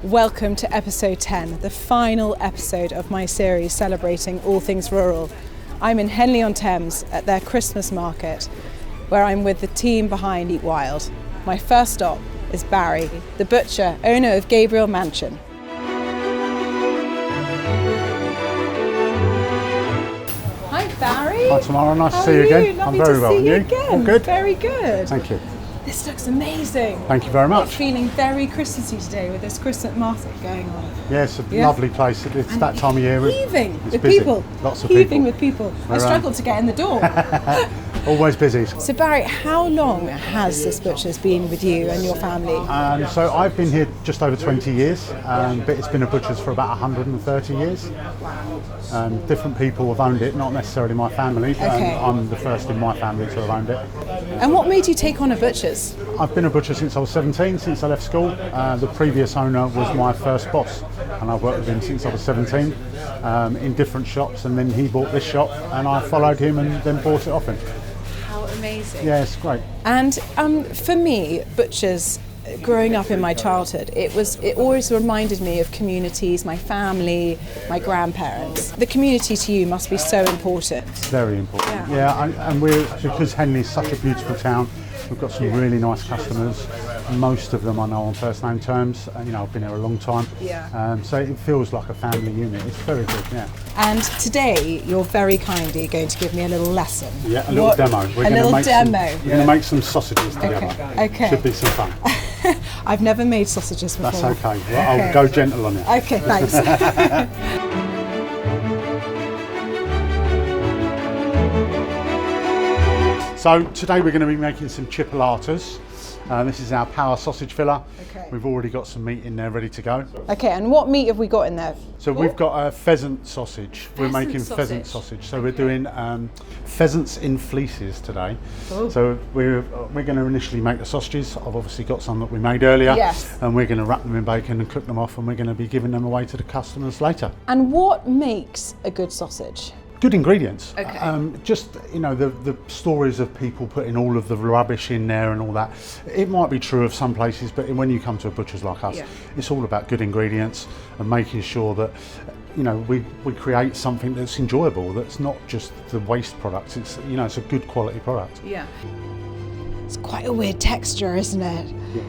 Welcome to episode 10, the final episode of my series celebrating all things rural. I'm in Henley on Thames at their Christmas market, where I'm with the team behind Eat Wild. My first stop is Barry, the butcher, owner of Gabriel Manchin. Hi Barry. Hi Tamara, nice to see you again. Lovely I'm very well. To see you You? again. All good? Very good. Thank you. This looks amazing. Thank you very much. It's feeling very Christmassy today with this Christmas market going on. Yeah, it's a lovely place. It's and that time of year. Heaving it's with busy. people. Lots of heaving people. with people. I struggled to get in the door. Always busy. So Barry, how long has this butcher's been with you and your family? So I've been here just over 20 years, but it's been a butcher's for about 130 years. Different people have owned it, not necessarily my family. Okay. I'm the first in my family to have owned it. And what made you take on a butcher's? I've been a butcher since I was 17, since I left school. The previous owner was my first boss, and I've worked with him since I was 17 in different shops, and then he bought this shop and I followed him and then bought it off him. How amazing. Yeah, it's great. And for me, butchers, growing up in my childhood, it always reminded me of communities, my family, my grandparents. The community to you must be so important. It's very important. And because Henley's such a beautiful town, we've got some really nice customers. Most of them I know on first name terms. I've been here a long time. Yeah. So it feels like a family unit. It's very good, yeah. And today you're very kindly going to give me a little lesson. Yeah, a little demo. We're going to make some sausages together. Okay. Should be some fun. I've never made sausages before. That's okay. Well, I'll go gentle on it. Okay, thanks. So today we're going to be making some chipolatas. This is our power sausage filler. Okay. We've already got some meat in there ready to go. Okay, and what meat have we got in there? So we've got a pheasant sausage. We're making pheasant sausage. So we're doing pheasants in fleeces today. Ooh. So we're going to initially make the sausages. I've obviously got some that we made earlier. Yes. And we're going to wrap them in bacon and cook them off, and we're going to be giving them away to the customers later. And what makes a good sausage? Good ingredients. Okay. Just the stories of people putting all of the rubbish in there and all that. It might be true of some places, but when you come to a butcher's like us, it's all about good ingredients and making sure that we create something that's enjoyable. That's not just the waste products. It's it's a good quality product. Yeah. It's quite a weird texture, isn't it? Yes.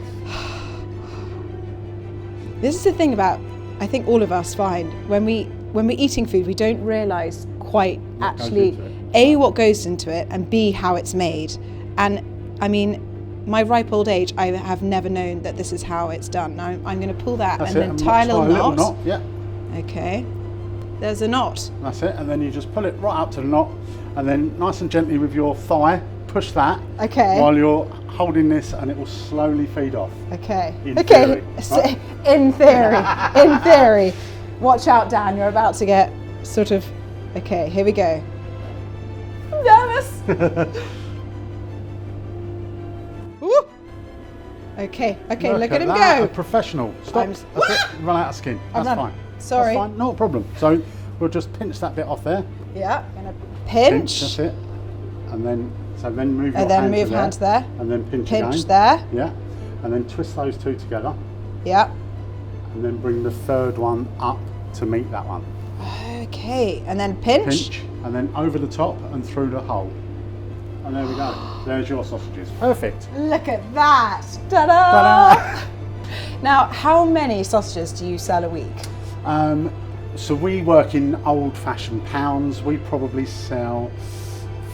This is the thing about, I think all of us find when we're eating food, we don't realise quite actually A, what goes into it, and B, how it's made. And I mean, my ripe old age, I have never known that this is how it's done. Now I'm going to pull that and then tie a little knot. Yeah. Okay. There's a knot. That's it, and then you just pull it right up to the knot, and then nice and gently with your thigh, push that. Okay. While you're holding this, and it will slowly feed off. Okay. In theory. Right? In theory. In theory. Watch out, Dan. You're about to get sort of. Okay, here we go. I'm nervous. Ooh. Okay, look at him go. A professional. Stop. That's it. Run out of skin. That's fine. Sorry. That's fine. Not a problem. So we'll just pinch that bit off there. Yeah. Gonna pinch. That's it. And then move your and then move hand to there. And then pinch again. There. Yeah. And then twist those two together. Yeah. And then bring the third one up to meet that one. Okay, and then pinch. And then over the top and through the hole. And there we go. There's your sausages. Perfect. Look at that. Ta-da! Ta-da! Now, how many sausages do you sell a week? So we work in old-fashioned pounds. We probably sell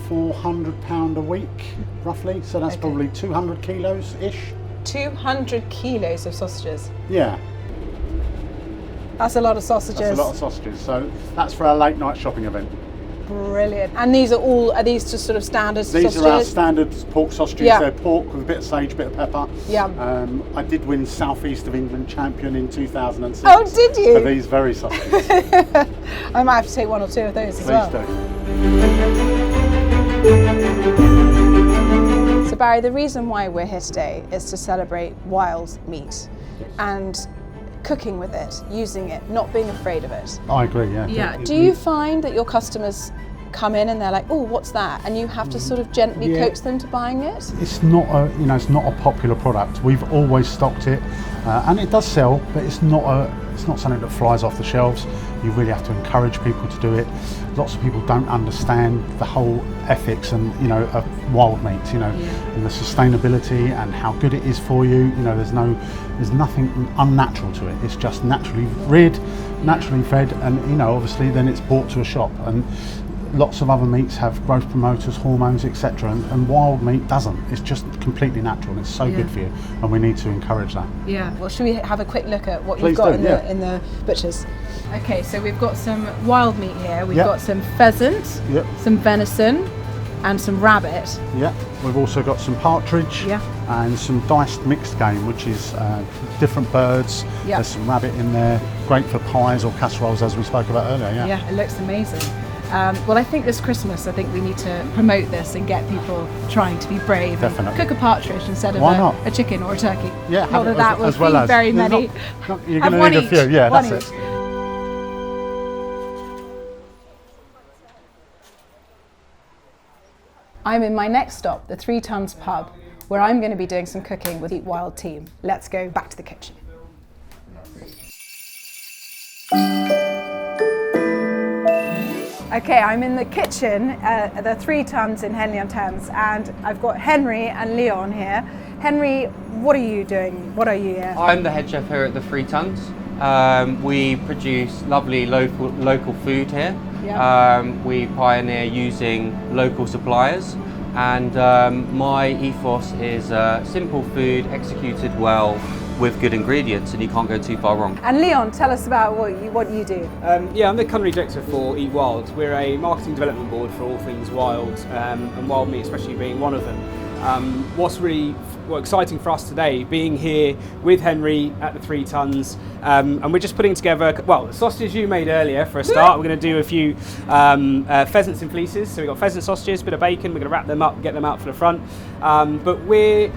£400 a week, roughly. So that's probably 200 kilos-ish. 200 kilos of sausages? Yeah. That's a lot of sausages. That's a lot of sausages. So that's for our late night shopping event. Brilliant. And are these just sort of standard sausages? These are our standard pork sausages. Yeah. They're pork with a bit of sage, a bit of pepper. Yeah. I did win South East of England champion in 2006. Oh, did you? For these very sausages. I might have to take one or two of those as well. Please do. So Barry, the reason why we're here today is to celebrate wild meat and cooking with it, using it, not being afraid of it. I agree, yeah. Yeah. Do you find that your customers come in and they're like, oh, what's that? And you have to sort of gently coax them to buying it? It's not a popular product. We've always stocked it, and it does sell, but it's not something that flies off the shelves. You really have to encourage people to do it. Lots of people don't understand the whole ethics and of wild meat, and the sustainability and how good it is for you. There's nothing unnatural to it. It's just naturally reared, naturally fed, and obviously then it's brought to a shop. And lots of other meats have growth promoters, hormones, etc. And wild meat doesn't. It's just completely natural and it's so good for you, and we need to encourage that. Yeah. Well, should we have a quick look at what you've got in the butchers? Okay, so we've got some wild meat here. We've got some pheasant, some venison, and some rabbit. Yeah. We've also got some partridge and some diced mixed game, which is different birds. There's some rabbit in there. Great for pies or casseroles, as we spoke about earlier. Yeah, it looks amazing. Well, I think this Christmas, I think we need to promote this and get people trying to be brave. Definitely. And cook a partridge instead of a chicken or a turkey. Yeah, not that that will as well feed very many. You're going to need a few. Yeah, that's it. I'm in my next stop, the 3 Tons pub, where I'm going to be doing some cooking with the Eat Wild team. Let's go back to the kitchen. Okay, I'm in the kitchen at the 3 Tons in Henley on Thames, and I've got Henry and Leon here. Henry, what are you doing? What are you here? I'm the head chef here at the 3 Tons. We produce lovely local food here. We pioneer using local suppliers, and my ethos is simple food executed well with good ingredients, and you can't go too far wrong. And Leon, tell us about what you do. Yeah, I'm the Culinary Director for Eat Wild. We're a marketing development board for all things wild, and wild meat especially being one of them. What's really exciting for us today, being here with Henry at the 3 Tons, and we're just putting together, well, the sausages you made earlier for a start. We're going to do a few pheasants in fleeces. So we've got pheasant sausages, a bit of bacon. We're going to wrap them up, get them out for the front. But we're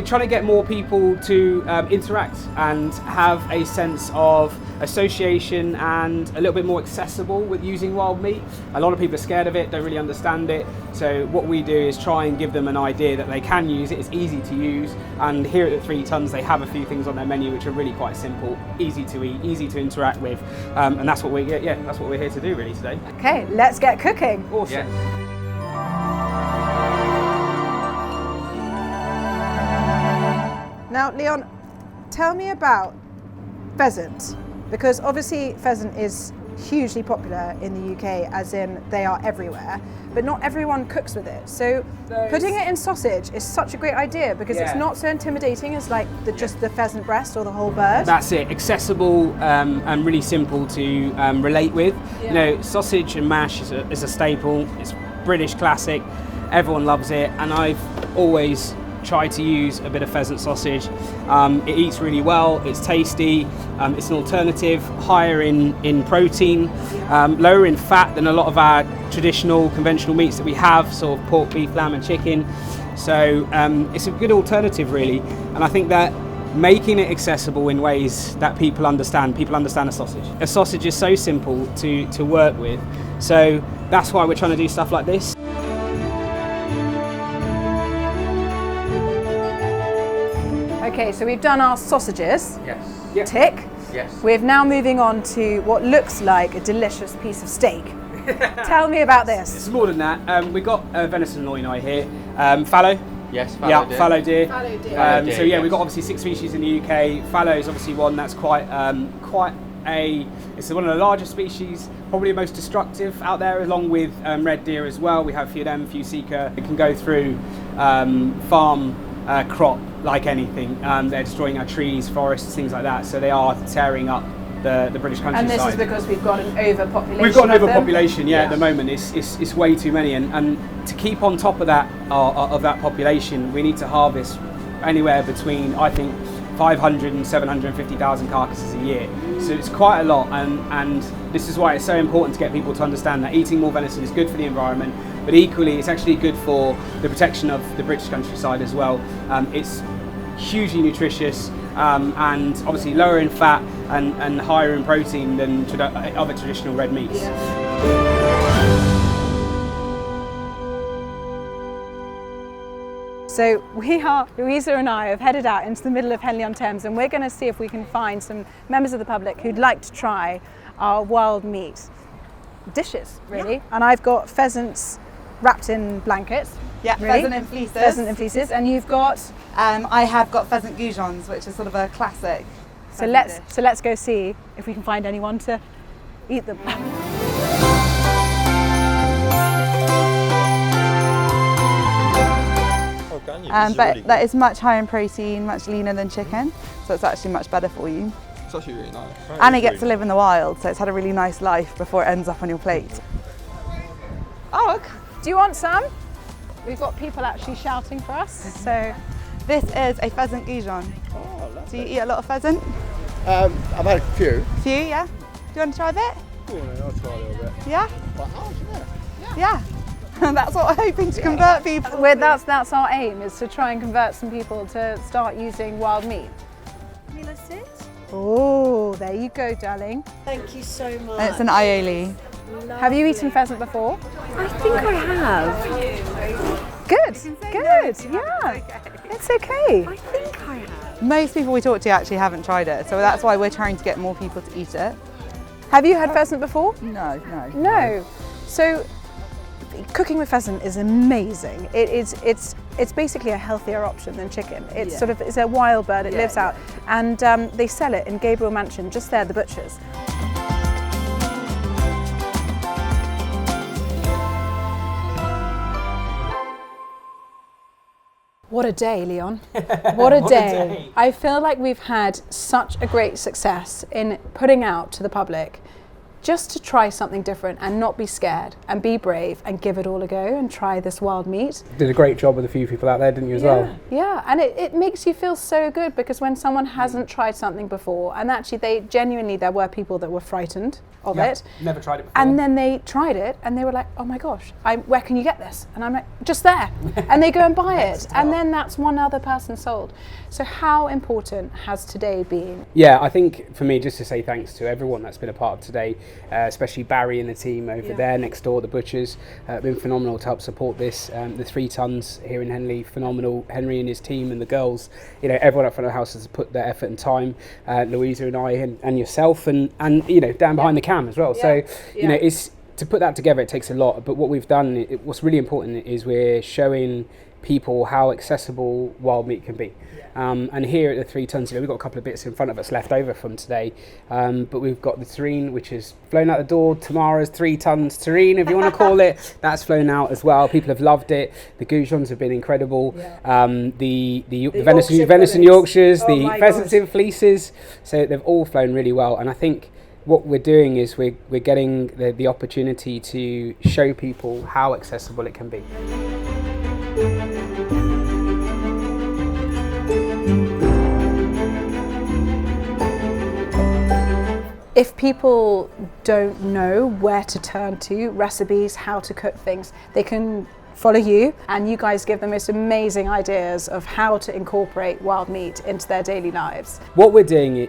trying to get more people to interact and have a sense of association and a little bit more accessible with using wild meat. A lot of people are scared of it, don't really understand it. So what we do is try and give them an idea that they can use it. It's easy to use, and here at the 3 Tons they have a few things on their menu which are really quite simple, easy to eat, easy to interact with, and that's what we're here to do really today. Okay, let's get cooking. Awesome. Yeah. Now, Leon, tell me about pheasant, because obviously pheasant is hugely popular in the UK, as in they are everywhere, but not everyone cooks with it. So putting it in sausage is such a great idea, because it's not so intimidating as like just the pheasant breast or the whole bird. That's it, accessible and really simple to relate with. Sausage and mash is a staple. It's British classic, everyone loves it, and I've always try to use a bit of pheasant sausage. It eats really well, it's tasty, it's an alternative, higher in protein, lower in fat than a lot of our traditional conventional meats that we have, sort of pork, beef, lamb and chicken. So it's a good alternative really, and I think that making it accessible in ways that people understand a sausage. A sausage is so simple to work with, so that's why we're trying to do stuff like this. Okay, so we've done our sausages. Yes. Yep. Tick. Yes. We're now moving on to what looks like a delicious piece of steak. Tell me about this. It's more than that. We've got venison loin here. Fallow. Yes, fallow deer. Fallow deer. Fallow deer. So yeah, we've got obviously 6 species in the UK. Fallow is obviously one that's it's one of the largest species, probably the most destructive out there, along with red deer as well. We have a few of them, a few seeker. It can go through farm crop like anything. They're destroying our trees, forests, things like that. So they are tearing up the British countryside. And this is because we've got an overpopulation. We've got an overpopulation, at the moment. It's way too many, and to keep on top of that population, we need to harvest anywhere between, I think, 500 and 750,000 carcasses a year. So it's quite a lot, and this is why it's so important to get people to understand that eating more venison is good for the environment, but equally it's actually good for the protection of the British countryside as well. It's hugely nutritious, and obviously lower in fat and higher in protein than other traditional red meats. So Louisa and I have headed out into the middle of Henley on Thames, and we're going to see if we can find some members of the public who'd like to try our wild meat dishes, really. Yeah. And I've got pheasants wrapped in blankets. Yeah, really. pheasant in fleeces. Pheasant in fleeces. And you've got? I have got pheasant goujons, which is sort of a classic. So let's go see if we can find anyone to eat them. But that is much higher in protein, much leaner than chicken, so it's actually much better for you. It's actually really nice. And it gets to live in the wild, so it's had a really nice life before it ends up on your plate. Oh, okay. Do you want some? We've got people actually shouting for us. So this is a pheasant goujon. Oh, do you eat a lot of pheasant? I've had a few. Few, yeah. Do you want to try a bit? Go on then, I'll try a little bit. Yeah? But Yeah. That's what we're hoping to convert people. That's our aim, is to try and convert some people to start using wild meat. Can you sit? Oh, there you go, darling. Thank you so much. It's an aioli. Lovely. Have you eaten pheasant before? I think I have. Good, good, yeah. It's okay. I think I have. Most people we talk to actually haven't tried it, so that's why we're trying to get more people to eat it. Have you had pheasant before? No. No. So cooking with pheasant is amazing. It's basically a healthier option than chicken. It's it's a wild bird. It lives out, and they sell it in Gabriel Manchin, just there, the butchers. What a day, Leon. What a day. I feel like we've had such a great success in putting out to the public just to try something different and not be scared and be brave and give it all a go and try this wild meat. Did a great job with a few people out there, didn't you, as well? Yeah, and it makes you feel so good, because when someone hasn't tried something before, and actually there were people that were frightened of it. Never tried it before. And then they tried it and they were like, oh my gosh, where can you get this? And I'm like, just there. And they go and buy it. And then that's one other person sold. So how important has today been? Yeah, I think for me, just to say thanks to everyone that's been a part of today, especially Barry and the team over there next door, the butchers, been phenomenal to help support this. The 3 tons here in Henley, phenomenal. Henry and his team and the girls, everyone up front of the house has put their effort and time. Louisa and I and yourself and down behind the cam as well. So it's to put that together, it takes a lot. But what we've done, what's really important is we're showing people how accessible wild meat can be. And here at the 3 tons, we've got a couple of bits in front of us left over from today, but we've got the terrine, which has flown out the door. Tamara's 3 tons terrine, if you want to call it, that's flown out as well. People have loved it. The goujons have been incredible. The venison Yorkshires, the pheasants in fleeces, so they've all flown really well. And I think what we're doing is we're getting the opportunity to show people how accessible it can be. If people don't know where to turn to, recipes, how to cook things, they can follow you, and you guys give the most amazing ideas of how to incorporate wild meat into their daily lives. What we're doing,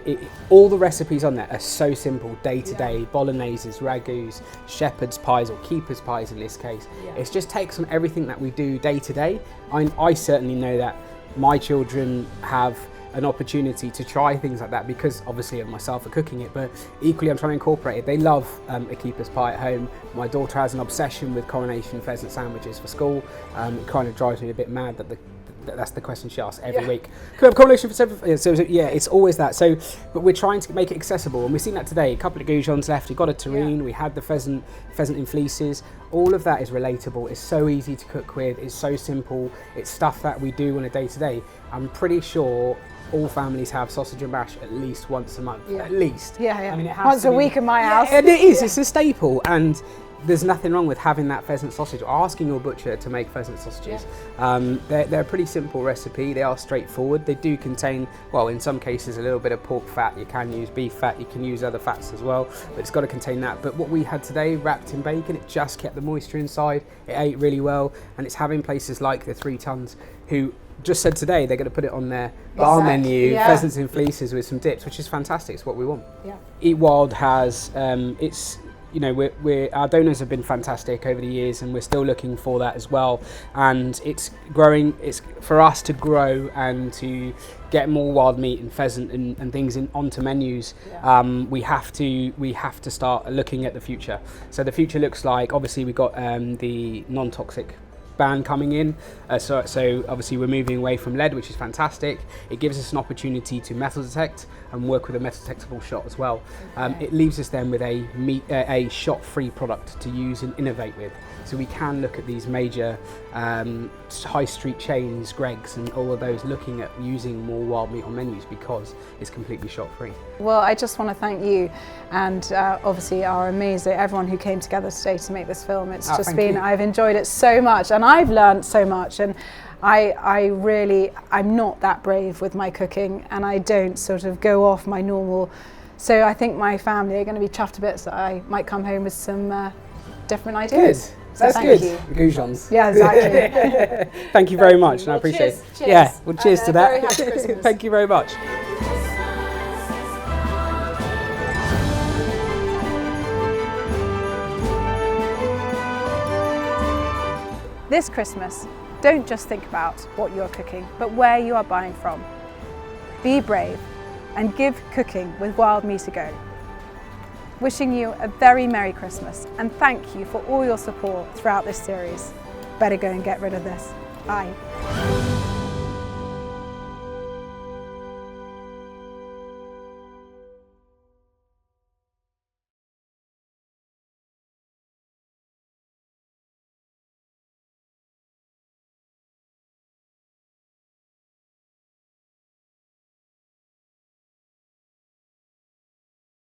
all the recipes on there are so simple, day to day, bologneses, ragouts, shepherd's pies or keeper's pies in this case. It's just takes on everything that we do day to day. I certainly know that my children have an opportunity to try things like that because obviously of myself for cooking it, but equally I'm trying to incorporate it. They love a keeper's pie at home. My daughter has an obsession with coronation pheasant sandwiches for school. It kind of drives me a bit mad that that's the question she asks every week. Can we have coronation for seven? So it's always that. So, but we're trying to make it accessible, and we've seen that today. A couple of goujons left. We've got a terrine. We had the pheasant in fleeces. All of that is relatable. It's so easy to cook with. It's so simple. It's stuff that we do on a day to day. I'm pretty sure all families have sausage and mash at least once a month. At least. I mean, it has once a week in my house. And it is. It's a staple. And there's nothing wrong with having that pheasant sausage or asking your butcher to make pheasant sausages. They're a pretty simple recipe. They are straightforward. They do contain, well, in some cases, a little bit of pork fat. You can use beef fat. You can use other fats as well, but it's got to contain that. But what we had today, wrapped in bacon, it just kept the moisture inside. It ate really well, and it's having places like the 3 tons who just said today they're going to put it on their bar menu, pheasants in fleeces with some dips, which is fantastic. It's what we want. Eat Wild has you know, our donors have been fantastic over the years, and we're still looking for that as well. And it's growing. It's for us to grow and to get more wild meat and pheasant and things onto menus. Yeah. We have to start looking at the future. So the future looks like, obviously we've got the non-toxic ban coming in, so obviously we're moving away from lead, which is fantastic. It gives us an opportunity to metal detect and work with a metal detectable shot as well. Okay. It leaves us then with a shot-free product to use and innovate with. So we can look at these major high street chains, Greggs and all of those, looking at using more wild meat on menus because it's completely shot-free. Well, I just want to thank you and obviously everyone who came together today to make this film. It's just been, I've enjoyed it so much and I've learned so much, and I'm not that brave with my cooking, and I don't sort of go off my normal. So I think my family are going to be chuffed a bit, so I might come home with some different ideas. Good. That's good. Goujons. Yeah, exactly. Thank you very much, and I appreciate it. Cheers. Yeah, well, cheers to that. Very happy Christmas. Thank you very much. This Christmas, don't just think about what you're cooking, but where you are buying from. Be brave and give cooking with wild meat a go. Wishing you a very Merry Christmas, and thank you for all your support throughout this series. Better go and get rid of this. Bye.